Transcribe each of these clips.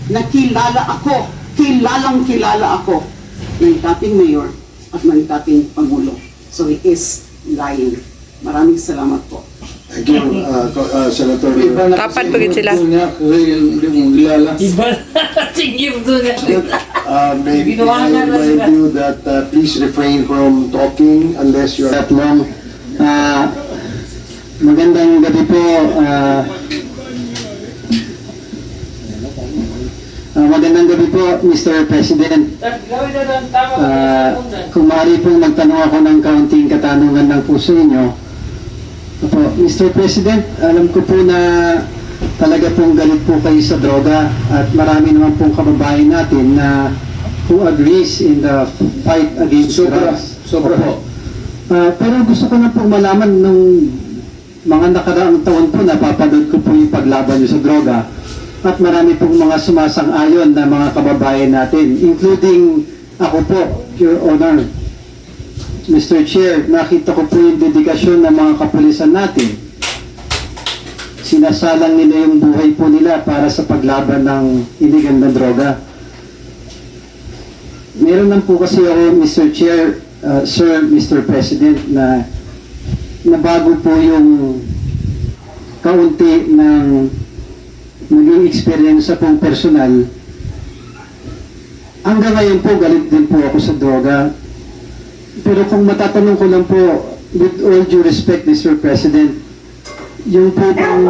na kilalang kilala ako ng dating mayor at ng dating Pangulo. So he is lying. Maraming salamat po. Thank you, Senator. Tapat pagit sila. Hindi mo kilala. Iba sige doon May I remind you that please refrain from talking unless you're That long. Magandang gabi po. Magandang gabi po, Mr. President. Kung maaari pong magtanong ako ng kaunting katanungan lang po sa inyo. Opo, Mr. President, alam ko po na talaga pong galit po kayo sa droga at marami naman pong kababayan natin na who agrees in the fight against drugs. Sobra po. Pero gusto ko na pong malaman nung mga nakaraang taon po napapanood ko po yung paglaban niyo sa droga at marami pong mga sumasang-ayon na mga kababayan natin, including ako po, Your Honor. Mr. Chair, nakita ko po yung dedikasyon ng mga kapulisan natin. Sinasalang nila yung buhay po nila para sa paglaban ng iligal na droga. Meron lang po kasi ako, Mr. Chair, Sir, Mr. President, na bago po yung kaunti ng naging experience sa pong personal, hanggang ngayon po galit din po ako sa droga. Pero kung matatanong ko lang po, with all due respect, Mr. President, yung po bang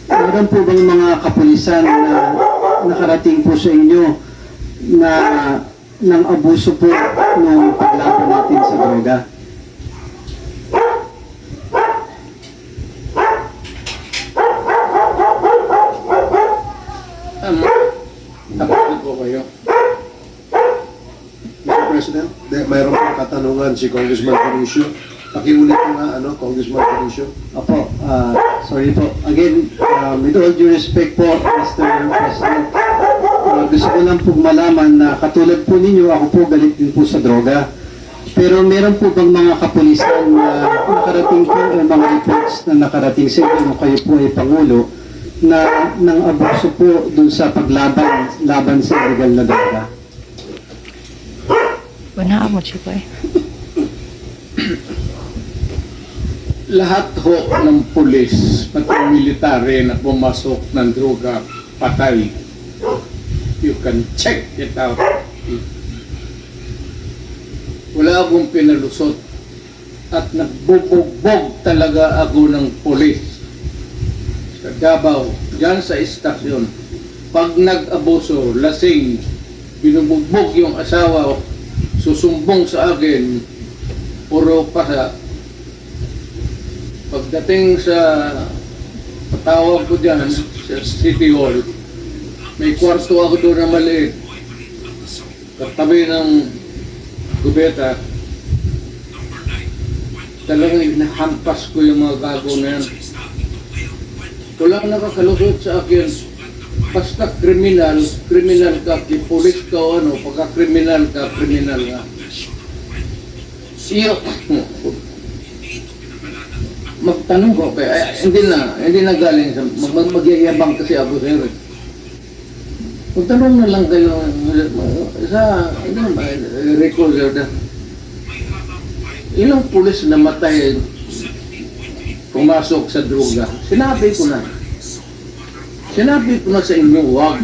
meron po bang mga kapulisan na nakarating po sa inyo na ng abuso po ng paglaban natin sa droga? Tapat po kayo. Mr. President, mayroon pong katanungan si Congressman Patricio. Pakiulit po nga, Congressman Patricio. Opo, sorry po. Again, with all due respect po, Mr. President, gusto ko lang po malaman na katulad po ninyo, ako po galit din po sa droga. Pero meron po bang mga kapulisan na nakarating po, mga reports na nakarating sa inyo nung kayo po ay Pangulo, na nang abuso po dun sa laban sa illegal na droga? Wala mo siya pa eh. Lahat ho ng pulis, pati military na pumasok ng droga, patay. You can check it out. Wala akong pinalusot at nagbubugbog talaga ako ng pulis sa Davao, dyan sa istasyon. Pag nag-abuso, lasing, binubugbog yung asawa, susumbong sa akin, puro pasa. Pagdating sa patawag ko dyan sa City Hall, may kwarto ako doon na maliit, katabi ng gubeta. Talagang inahampas ko yung mga gago na yan. Walang nakakalusot sa akin. Basta kriminal ka, pulis ka o ano, pagka kriminal ka, kriminal nga. Iyo, magtanong ko, hindi na galing sa, magyayabang kasi ako sir. Magtanong na lang kayo sa, recall sir, ilang pulis na matay pumasok sa droga. Sinabi ko na sa inyo, wag.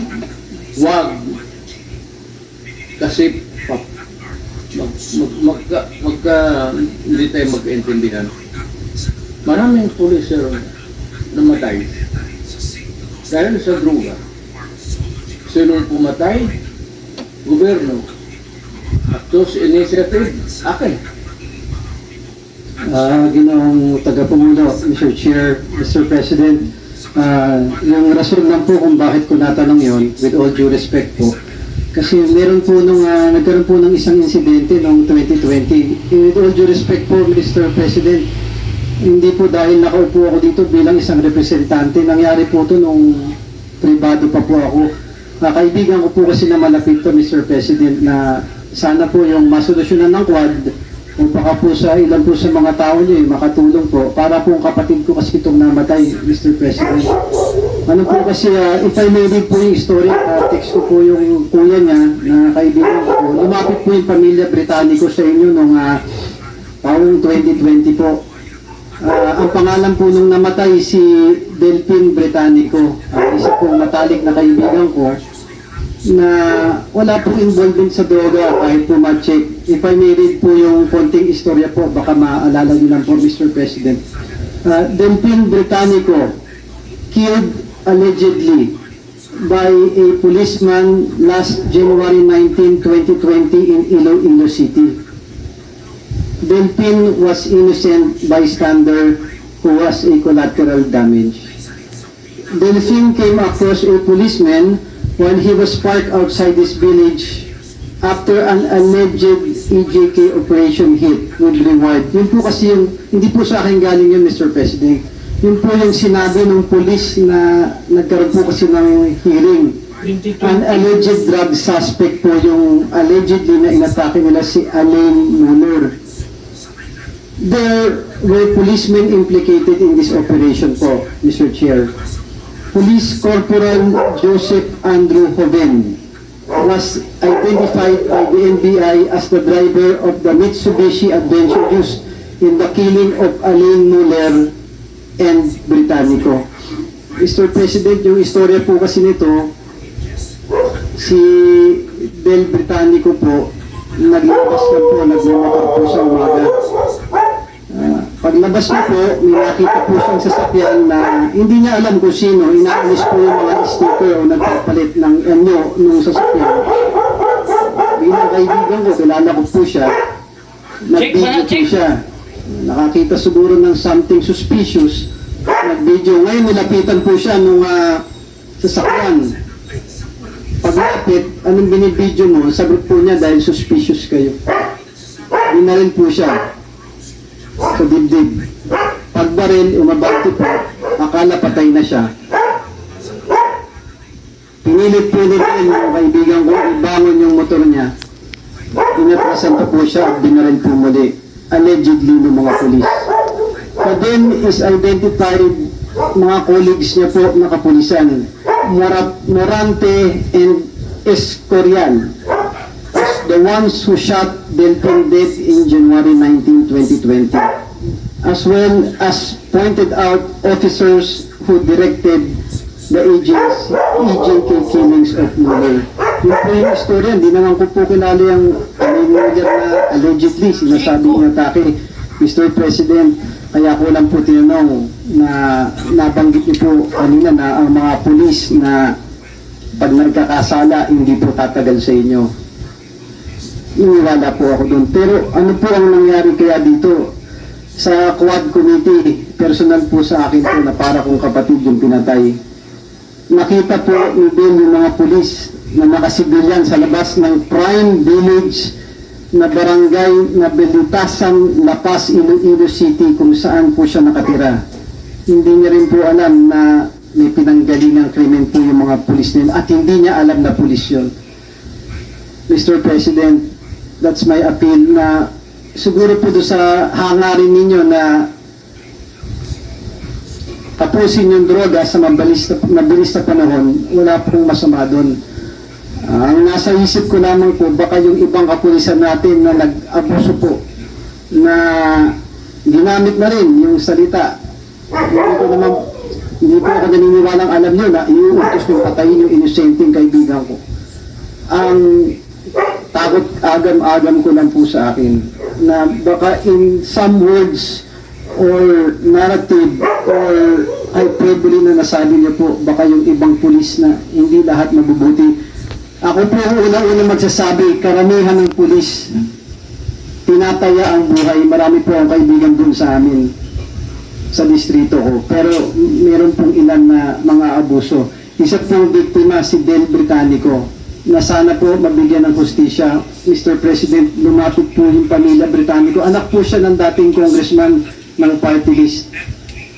Kasi hindi tayo magkaintindihan. Maraming pulis sir namatay dahil sa droga. Sinong pumatay? Gobyerno. At those initiative, akin. Ginoong tagapangulo, Mr. Chair, Mr. President, yung rason lang po kung bakit ko natanong yon, with all due respect po, kasi meron po nagkaroon po ng isang insidente noong 2020. With all due respect po, Mr. President, hindi po dahil nakaupo ako dito bilang isang representante, nangyari po ito nung pribado pa po ako. Kaibigan ko po kasi na malapit to, Mr. President, na sana po yung masolusyonan ng Quad o baka po sa ilan po sa mga tao niyo makatulong po para po ang kapatid ko kasi itong namatay, Mr. President. Ano po kasi, if I may read po yung story, text ko po yung kuya niya na kaibigan ko. Lumapit po yung pamilya Britannico sa inyo nung taong 2020 po. Ang pangalan po nung namatay si Delphine Britannico, isa pong matalik na kaibigan ko na wala po involvement sa droga kahit po ma-check. If I may read po yung konting istorya po, baka maalala niyo lang po, Mr. President. Delphine Britannico killed allegedly by a policeman last January 19, 2020 in Iloilo City. Delphine was innocent bystander who was a collateral damage. Delphine came across a policeman when he was parked outside this village after an alleged EJK operation hit with reward. Yun po kasi yung, hindi po sa akin galing yun, Mr. President. Yun po yung sinabi ng police na nagkaroon po kasi ng hearing. An alleged drug suspect po yung allegedly na inatake nila si Alain Muller. There were policemen implicated in this operation po, Mr. Chair. Police Corporal Joseph Andrew Hoven was identified by the NBI as the driver of the Mitsubishi Adventure used in the killing of Alain Muller and Britannico. Mr. President, yung istorya po kasi nito, si Del Britannico po, naglabas na po, nagmamakar po sa umaga. Paglabas niya po, may nakita po siyang sasakyan na hindi niya alam kung sino, inaalis po yung mga sticker o nagpapalit ng anyo nung sasakyan. Bilang kaibigan ko, kilala ko po siya, nag-video po siya. Nakakita siguro ng something suspicious, nag-video. Ngayon, nilapitan po siya nung sasakyan. Paglapit, anong binibidyo mo? Sagot po niya dahil suspicious kayo. Binaril po siya sa dibdib. Pagbaril, umabante po, akala patay na siya. Pinilit po nila yung kaibigan ko, ibangon yung motor niya. Inatrasan po siya at binaril po muli. Allegedly ng mga polis. Then is identified mga colleagues niya po na kapulisan, Morante and Escorial, as the ones who shot Delphine dead in January 19, 2020, as well as pointed out officers who directed the EJK killings of Muller. Yung po yung istorya, hindi naman ko po kilala yung Muller na allegedly sinasabi ng atake, Mr. President. Kaya ko lang po tinanong na nabanggit niyo po kanina na ang mga pulis na pag nagkakasala, hindi po tatagal sa inyo. Iniwala po ako doon. Pero ano po ang nangyari kaya dito? Sa Quad Committee, personal po sa akin po na para kong kapatid yung pinatay. Nakita po ni Bill yung mga pulis na nakasibilyan sa labas ng Prime Village na barangay na Belutasan, La Paz, Iloilo City kung saan po siya nakatira. Hindi niya rin po alam na may pinanggalingang krimen po yung mga pulis nila at hindi niya alam na pulis yun. Mr. President, that's my appeal na siguro po doon sa hangarin ninyo na tapusin yung droga sa mabilis na panahon, wala pong masama doon. Ang nasa isip ko lamang po, baka yung ibang kapulisan natin na nag-abuso po, na ginamit na rin yung salita. Hindi po ako naniniwalang alam nyo na iuutos ng patayin yung inosenteng kaibigan ko. Ang takot agam-agam ko lang po sa akin, na baka in some words or narrative or hyperbole na nasabi niyo po, baka yung ibang pulis na hindi lahat mabubuti. Ako po ang una-una magsasabi, karamihan ng pulis, tinataya ang buhay. Marami po ang kaibigan dun sa amin, sa distrito ko. Pero meron pong ilan na mga abuso. Isa pong biktima si Del Britannico, na sana po mabigyan ng hustisya. Mr. President, lumapit po yung pamilya Britannico. Anak po siya ng dating congressman ng party list.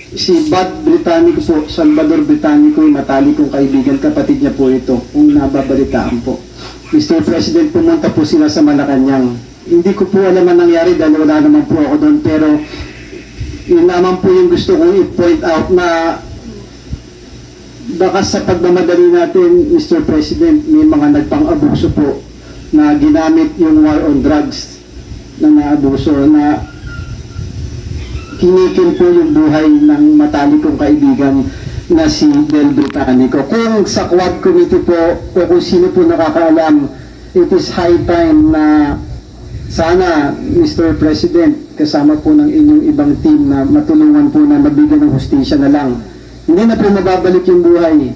Si Bud Britannico po, Salvador Britannico, yung matalikong kaibigan, kapatid niya po ito, kung nababalitaan po. Mr. President, pumunta po sila sa Malacanang. Hindi ko po alam ang nangyari dahil wala naman po ako doon, pero yun naman po yung gusto kong i-point out na baka sa pagmamadali natin, Mr. President, may mga nagpang-abuso po na ginamit yung war on drugs na naabuso, na kinikin po yung buhay ng matalik kong kaibigan na si Del Britannico. Kung sa Quad Committee po, o kung sino po nakakaalam, it is high time na sana, Mr. President, kasama po ng inyong ibang team na matulungan po na mabigyan ng hustisya na lang. Hindi na po mababalik yung buhay.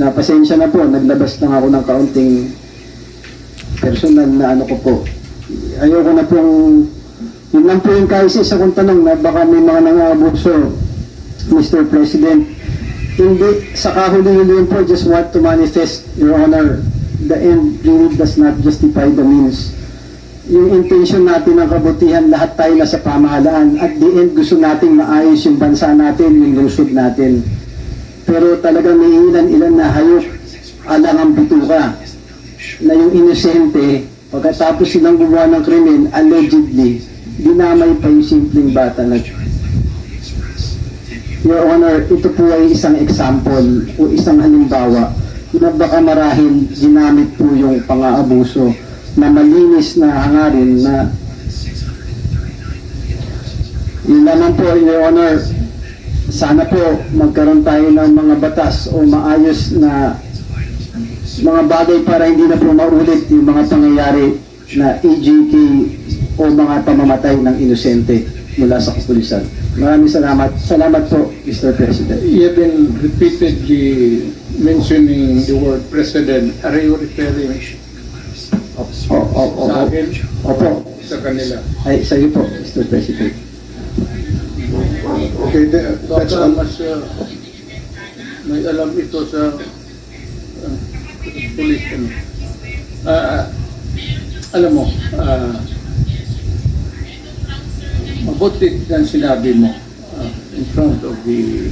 Napasensya na po, naglabas lang ako ng kaunting personal na ano ko po. Ayoko na pong, yun lang po yung kaisa kong tanong na baka may mga nang-aabuso, Mr. President. Hindi, sa kahuli-huli po, just want to manifest, Your Honor, the end really does not justify the means. Yung intention natin ng kabutihan, lahat tayo nasa pamahalaan. At the end, gusto nating maayos yung bansa natin, yung lungsod natin. Pero talagang may ilan-ilan na hayop, alang ang bituka, na yung inosente, pagkatapos silang gumawa ng krimen, allegedly, dinamay pa yung simpleng bata na. Your Honor, ito po ay isang example o isang halimbawa na baka marahil ginamit po yung pang-aabuso na malinis na hangarin na yun naman po, Your Honor, sana po magkaroon tayo ng mga batas o maayos na mga bagay para hindi na po maulit yung mga pangyayari na EJK o mga pamamatay ng inosente mula sa kapulisan. Maraming salamat. Salamat po, Mr. President. You have been repeatedly mentioning the word president. Are you referring sa akin? Opo. Sa kanila? Ay, sa iyo po, Mr. President. Okay, that's Baka all. mas may alam ito sa police. Alam mo, mabuti ang sinabi mo in front of the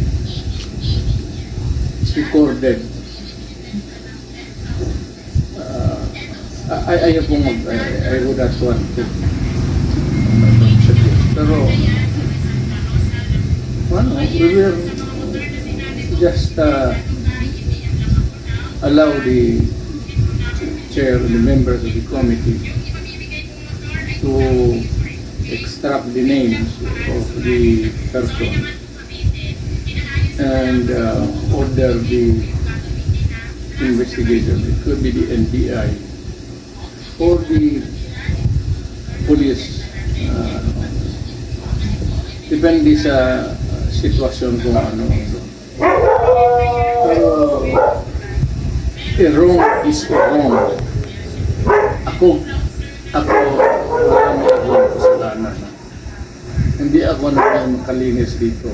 recorded. I would not want to suggest. Pero we will just allow the chair and the members of the committee to extract the names of the person and order the investigation. It could be the NBI or the police. Depende sa sitwasyon kung ano. Pero wrong is wrong. Ako wala mo akong kasalanan. Hindi ako nakalinis dito.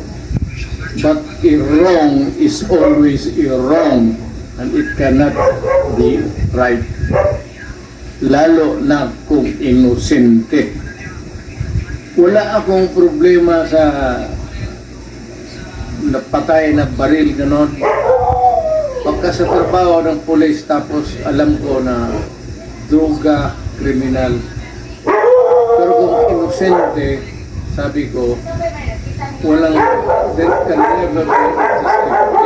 But a wrong is always a wrong and it cannot be right. Lalo na kung inosente. Wala akong problema sa napatay na baril ganon. Pagka sa trabaho ng police tapos alam ko na droga, kriminal. Pero kung inosente, sabi ko, walang, there can never be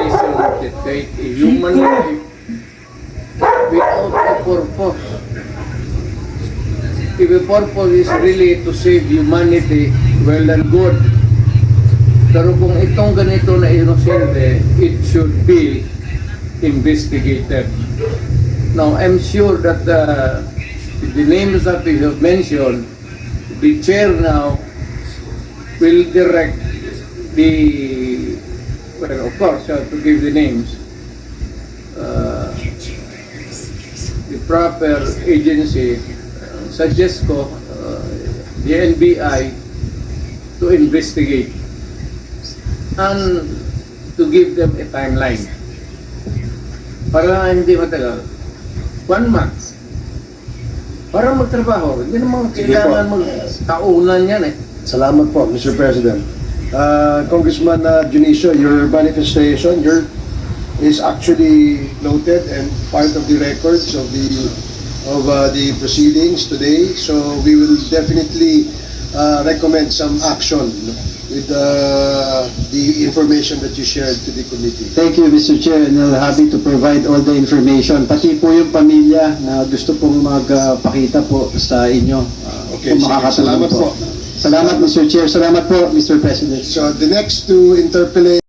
justification to take a human life without a purpose. If the purpose is really to save humanity, well and good. Pero kung itong ganito na inosente, it should be investigated. Now, I'm sure that the names that we have mentioned, the chair now will direct the, well, of course, to give the names, the proper agency, suggest ko, the NBI, to investigate and to give them a timeline. Para hindi matagal. 1 month. Para magtrabaho. Hindi naman kailangan magtaunan yan eh. Salamat po, Mr. President. Congressman Junicio, your manifestation is actually noted and part of the records of the of the proceedings today. So we will definitely recommend some action with the information that you shared to the committee. Thank you, Mr. Chair, and I'm happy to provide all the information. Pati po yung pamilya na gusto pong magpakita po sa inyo. Okay, kung sige. makakatulong Salamat po. Salamat, Mr. Chair. Salamat po, Mr. President. So the next to interpellate